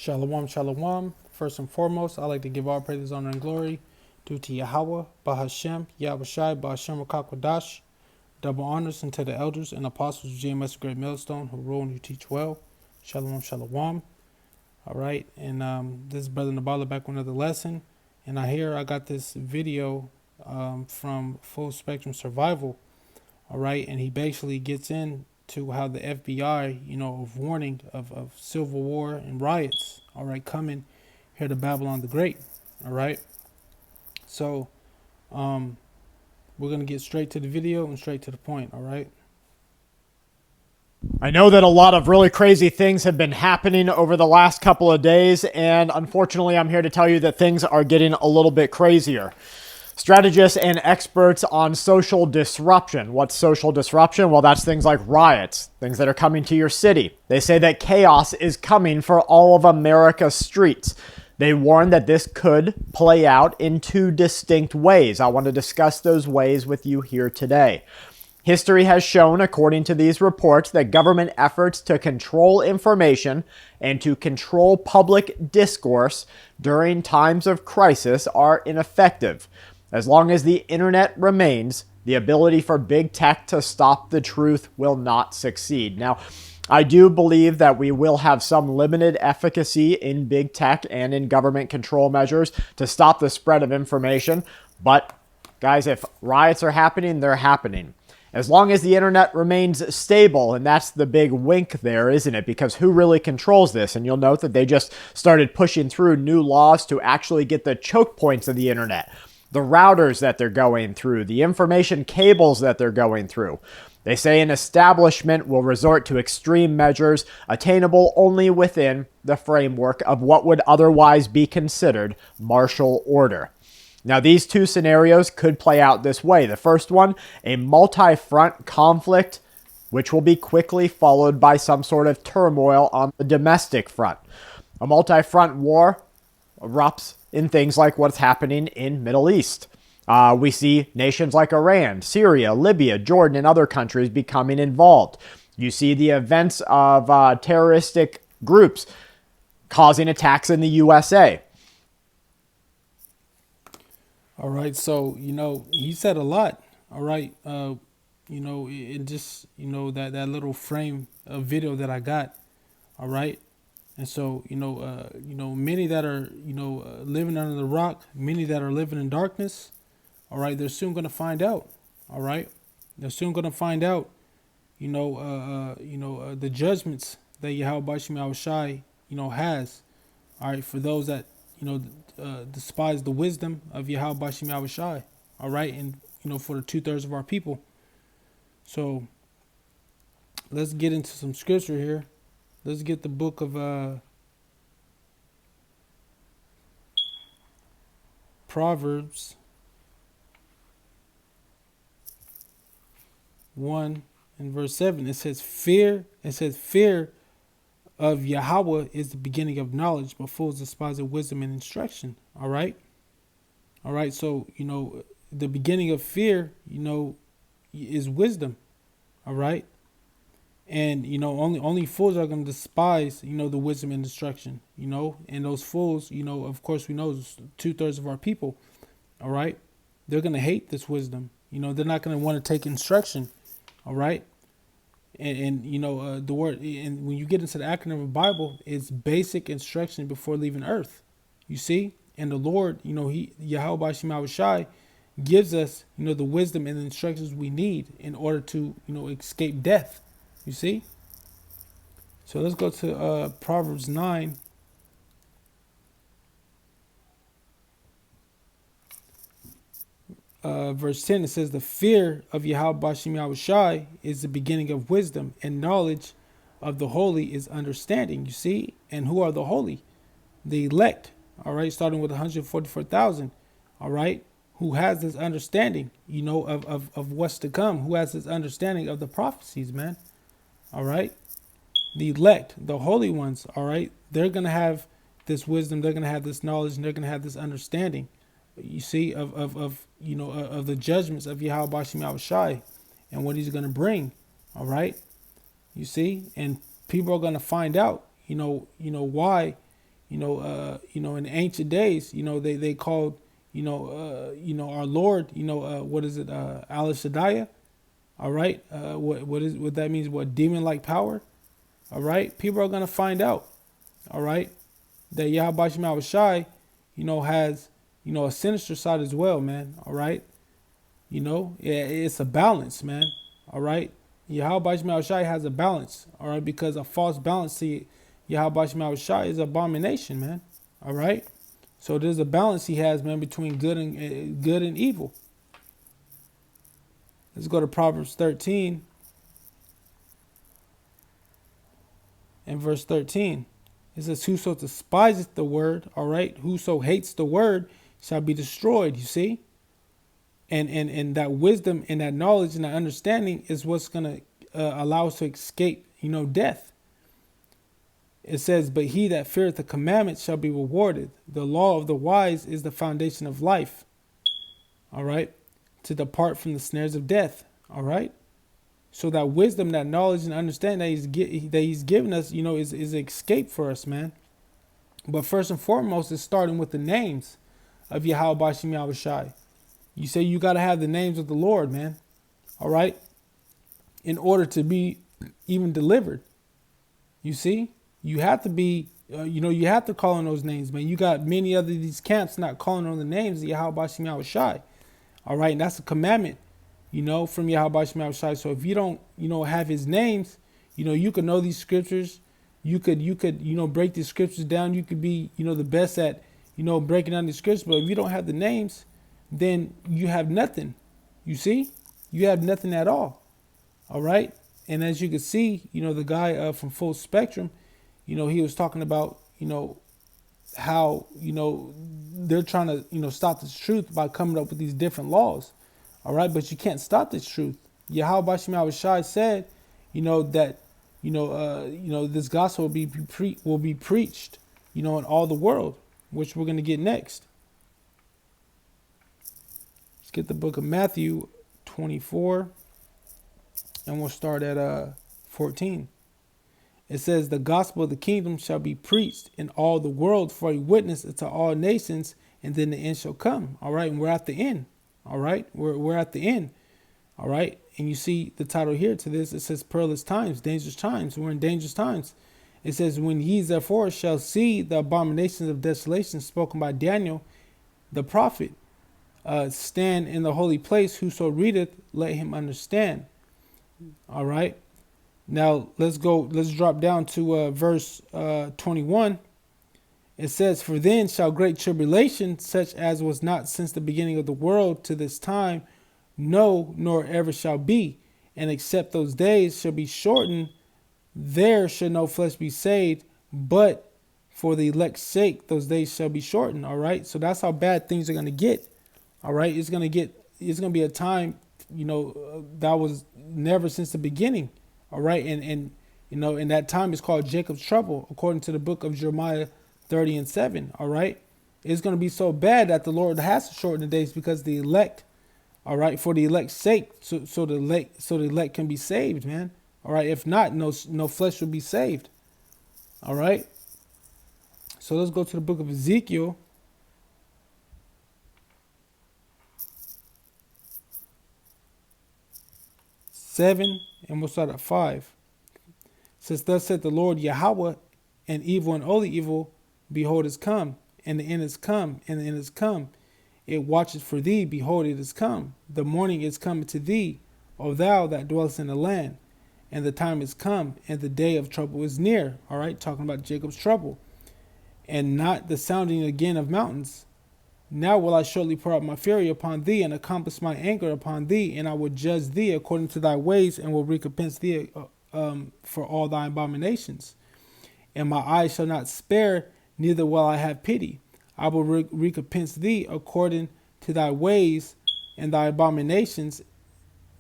Shalom, shalom. First and foremost, I'd like to give all praises, honor, and glory due to Yahweh, Bahashem, Yahushai, Bahashem Rakakwadash. Double honors unto the elders and apostles of GMS Great Millstone who rule and you teach well. Shalom, shalom. All right, and this is Brother Nabala back with another lesson. And I got this video from Full Spectrum Survival. All right, and he basically gets into how the FBI, of warning of civil war and riots, all right, coming here to Babylon the Great. All right, so we're gonna get straight to the video and straight to the point. All right. I know that a lot of really crazy things have been happening over the last couple of days, and unfortunately, I'm here to tell you that things are getting a little bit crazier. Strategists and experts on social disruption. What's social disruption? Well, that's things like riots, things that are coming to your city. They say that chaos is coming for all of America's streets. They warn that this could play out in two distinct ways. I want to discuss those ways with you here today. History has shown, according to these reports, that government efforts to control information and to control public discourse during times of crisis are ineffective. As long as the internet remains, the ability for big tech to stop the truth will not succeed. Now, I do believe that we will have some limited efficacy in big tech and in government control measures to stop the spread of information. But, guys, if riots are happening, they're happening. As long as the internet remains stable, and that's the big wink there, isn't it? Because who really controls this? And you'll note that they just started pushing through new laws to actually get the choke points of the internet, the routers that they're going through, the information cables that they're going through. They say an establishment will resort to extreme measures attainable only within the framework of what would otherwise be considered martial order. Now, these two scenarios could play out this way. The first one, a multi-front conflict, which will be quickly followed by some sort of turmoil on the domestic front. A multi-front war erupts in things like what's happening in Middle East. We see nations like Iran, Syria, Libya, Jordan, and other countries becoming involved. You see the events of terroristic groups causing attacks in the USA. All right, so he said a lot. All right, it just that little frame of video that I got. All right, and so many that are living under the rock, many that are living in darkness. All right, they're soon going to find out. All right, they're soon going to find out. The judgments that Yahweh Bashim Yahushai has. All right, for those that despise the wisdom of Yahweh Bashim Yahushai. All right, and for the 2/3 of our people. So let's get into some scripture here. Let's get the book of Proverbs 1 and verse 7. It says fear of Yahweh is the beginning of knowledge, but fools despise of wisdom and instruction. All right. All right. So, the beginning of fear, is wisdom. All right. And, only fools are going to despise, the wisdom and instruction, and those fools, of course, we know 2/3 of our people. All right. They're going to hate this wisdom. They're not going to want to take instruction. All right. And the word, and when you get into the acronym of Bible, it's basic instruction before leaving earth. You see, and the Lord, Yahweh Bashim Yahushai gives us, the wisdom and the instructions we need in order to, escape death. You see. So let's go to Proverbs 9. Verse 10, it says, the fear of Yahweh Bashim Yahushai is the beginning of wisdom, and knowledge of the holy is understanding. You see? And who are the holy? The elect. All right, starting with 144,000. All right, who has this understanding, of what's to come, who has this understanding of the prophecies, man. All right, the elect, the holy ones. All right, they're going to have this wisdom, they're going to have this knowledge, and they're going to have this understanding. You see, of the judgments of Yahweh Bashim Yahushai and what he's going to bring. All right. You see, and people are going to find out, why, In ancient days, they called, our Lord, what is it, Al Shaddai, all right? What that means? What demon like power? All right, people are gonna find out, all right, that Yahweh Shema Shai, has, a sinister side as well, man. All right, it's a balance, man. All right, Yahweh Shema Shai has a balance, all right, because a false balance to Yahweh Shema Shai is abomination, man. All right, so there's a balance he has, man, between good and evil. Let's go to Proverbs 13 and verse 13. It says, whoso despiseth the word, all right, whoso hates the word shall be destroyed, you see? And that wisdom and that knowledge and that understanding is what's going to allow us to escape, death. It says, but he that feareth the commandment shall be rewarded. The law of the wise is the foundation of life, all right, to depart from the snares of death, all right? So that wisdom, that knowledge and understanding that he's given us, is an escape for us, man. But first and foremost, it's starting with the names of Yahweh Bashim Yahweh Shai. You say you got to have the names of the Lord, man. All right. In order to be even delivered. You see, you have to be, you have to call on those names, man. You got many other these camps not calling on the names of Yahweh Bashim Yahweh Shai. All right. And that's a commandment, from Yahweh Bashim Yahweh Shai. So if you don't, have his names, you could know these scriptures. You could, break these scriptures down. You could be, the best at, breaking down these scriptures. But if you don't have the names, then you have nothing. You see, you have nothing at all. All right. And as you can see, the guy from Full Spectrum, he was talking about, how, they're trying to, stop this truth by coming up with these different laws. All right. But you can't stop this truth. Yahweh Bashim Yahweh Shai said, that, this gospel will be preached, in all the world, which we're going to get next. Let's get the book of Matthew 24, and we'll start at 14. It says, the gospel of the kingdom shall be preached in all the world for a witness to all nations, and then the end shall come. All right. And we're at the end. All right. We're at the end. All right. And you see the title here to this. It says perilous times, dangerous times. We're in dangerous times. It says, when ye therefore shall see the abominations of desolation spoken by Daniel, the prophet, stand in the holy place, whoso readeth, let him understand. All right. Now let's drop down to verse 21. It says, for then shall great tribulation, such as was not since the beginning of the world to this time, no, nor ever shall be. And except those days shall be shortened, there shall no flesh be saved, but for the elect's sake, those days shall be shortened. All right. So that's how bad things are going to get. All right. It's going to be a time, that was never since the beginning. All right. And that time is called Jacob's trouble, according to the book of Jeremiah 30:7. All right. It's going to be so bad that the Lord has to shorten the days because the elect, all right, for the elect's sake, so the elect can be saved, man. All right. If not, no flesh will be saved. All right. So let's go to the book of Ezekiel. Seven, and we'll start at 5. It says, thus said the Lord Yahweh, and evil and only evil, behold, is come, and the end is come, and the end is come. It watcheth for thee, behold, it is come. The morning is coming to thee, O thou that dwellest in the land. And the time is come, and the day of trouble is near. All right, talking about Jacob's trouble. And not the sounding again of mountains. Now will I shortly pour out my fury upon thee, and accomplish my anger upon thee, and I will judge thee according to thy ways, and will recompense thee for all thy abominations. And my eyes shall not spare, neither will I have pity. I will recompense thee according to thy ways and thy abominations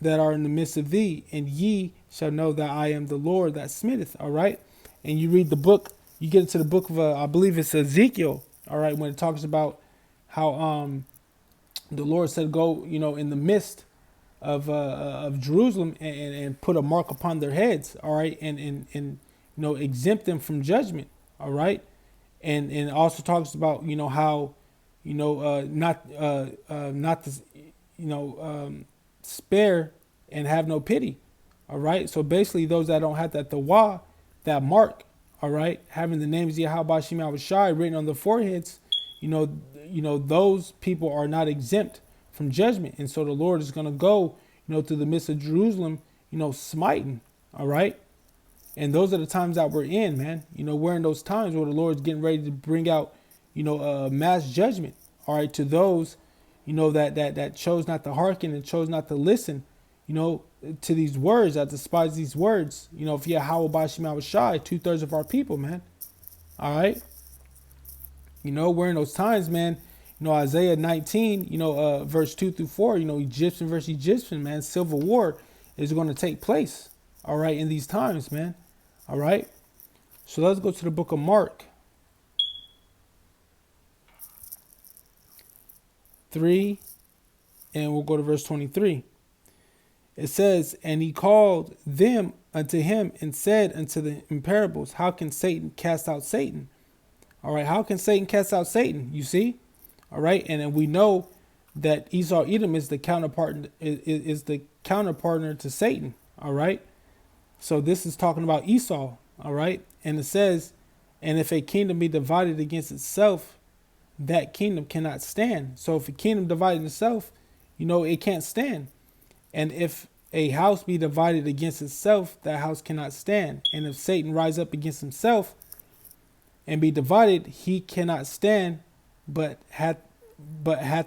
that are in the midst of thee, and ye shall know that I am the Lord that smiteth. All right. And you read the book, you get into the book of, I believe it's Ezekiel. All right. When it talks about how the Lord said, go, in the midst of Jerusalem and put a mark upon their heads. All right. And exempt them from judgment. All right. and it also talks about, how, not to, spare and have no pity. All right. So basically, those that don't have that tawah, that mark, all right, having the names Yahweh Shema Shai written on the foreheads, you know, those people are not exempt from judgment. And so the Lord is going to go, to the midst of Jerusalem, smiting. All right. And those are the times that we're in, man. We're in those times where the Lord's getting ready to bring out, mass judgment. All right. To those, that chose not to hearken and chose not to listen, to these words, that despise these words. If Yahweh Bashim Shai, 2/3 of our people, man. All right. We're in those times, man. Isaiah 19, verse 2-4, Egyptian versus Egyptian, man. Civil war is going to take place. All right. In these times, man. All right. So let's go to the book of Mark 3, and we'll go to verse 23. It says, and he called them unto him and said unto them in parables, how can Satan cast out Satan? All right. How can Satan cast out Satan? You see? All right. And then we know that Esau Edom is the counterpart, is the counterpartner to Satan. All right. So this is talking about Esau. All right. And it says, and if a kingdom be divided against itself, that kingdom cannot stand. So if a kingdom divided itself, it can't stand. And if a house be divided against itself, that house cannot stand. And if Satan rise up against himself and be divided, he cannot stand, but hath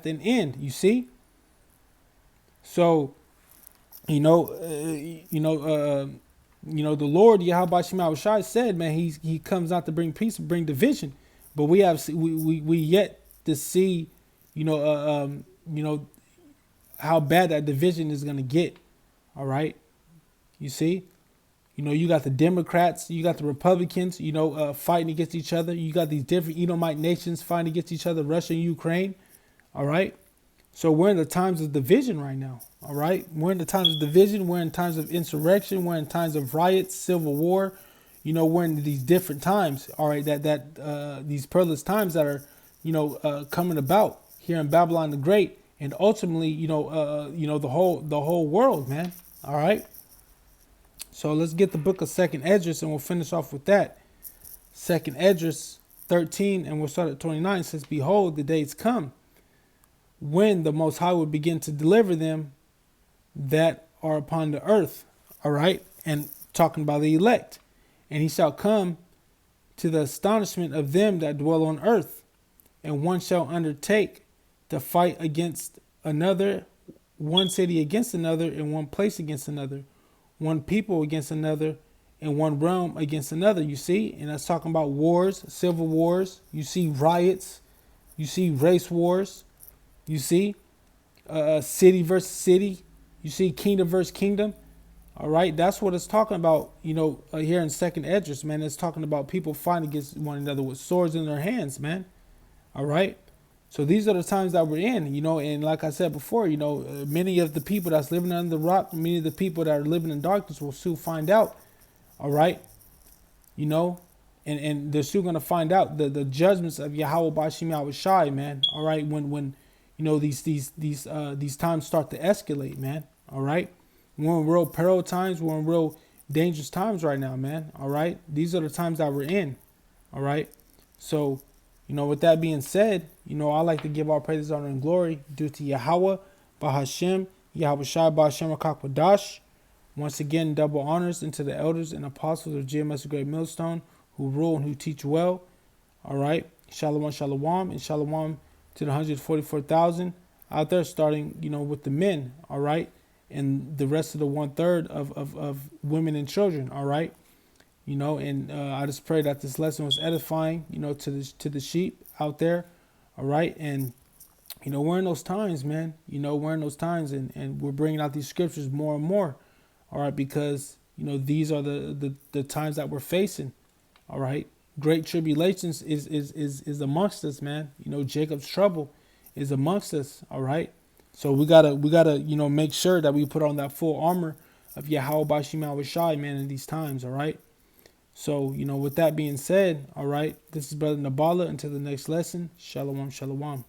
an end. You see? So, the Lord Yahweh Shema Shai said, man, he comes not to bring peace, but bring division. But we yet to see, how bad that division is going to get. All right. You see, you got the Democrats, you got the Republicans, fighting against each other. You got these different Edomite nations fighting against each other, Russia and Ukraine. All right. So we're in the times of division right now. All right. We're in the times of division. We're in times of insurrection. We're in times of riots, civil war. We're in these different times. All right. These perilous times that are, coming about here in Babylon the Great. And ultimately, the whole world, man. All right. So let's get the book of 2nd Esdras and we'll finish off with that. 2nd Esdras 13, and we'll start at 29. It says, behold, the days come when the Most High will begin to deliver them that are upon the earth. All right. And talking about the elect. And he shall come to the astonishment of them that dwell on earth. And one shall undertake to fight against another, one city against another, and one place against another, one people against another, and one realm against another. You see? And that's talking about wars, civil wars. You see riots. You see race wars. You see city versus city. You see kingdom versus kingdom. All right. That's what it's talking about, here in 2nd Esdras, man. It's talking about people fighting against one another with swords in their hands, man. All right. So these are the times that we're in, and like I said before, many of the people that's living under the rock, many of the people that are living in darkness will soon find out. All right. And they're still going to find out the judgments of Yahweh Bashim Shai, man. All right. When these times start to escalate, man. All right. We're in real peril times. We're in real dangerous times right now, man. All right. These are the times that we're in. All right. So, with that being said, I like to give all praises, honor, and glory due to Yahweh, Bahashem, Yahweh Shai, Bahashem, Akakwadash. Once again, double honors into the elders and apostles of GMS Great Millstone who rule and who teach well. All right. Shalom, shalom, and shalom to the 144,000 out there, starting, with the men. All right. And the rest of the 1/3 of women and children. All right. And I just pray that this lesson was edifying, to the sheep out there. All right. And, we're in those times, man. We're in those times and we're bringing out these scriptures more and more. All right. Because, these are the times that we're facing. All right. Great tribulations is amongst us, man. Jacob's trouble is amongst us. All right. So we gotta, make sure that we put on that full armor of Yahweh Bashim Shai, man, in these times. All right. So, with that being said, all right, this is Brother Nabala. Until the next lesson, shalom, shalom.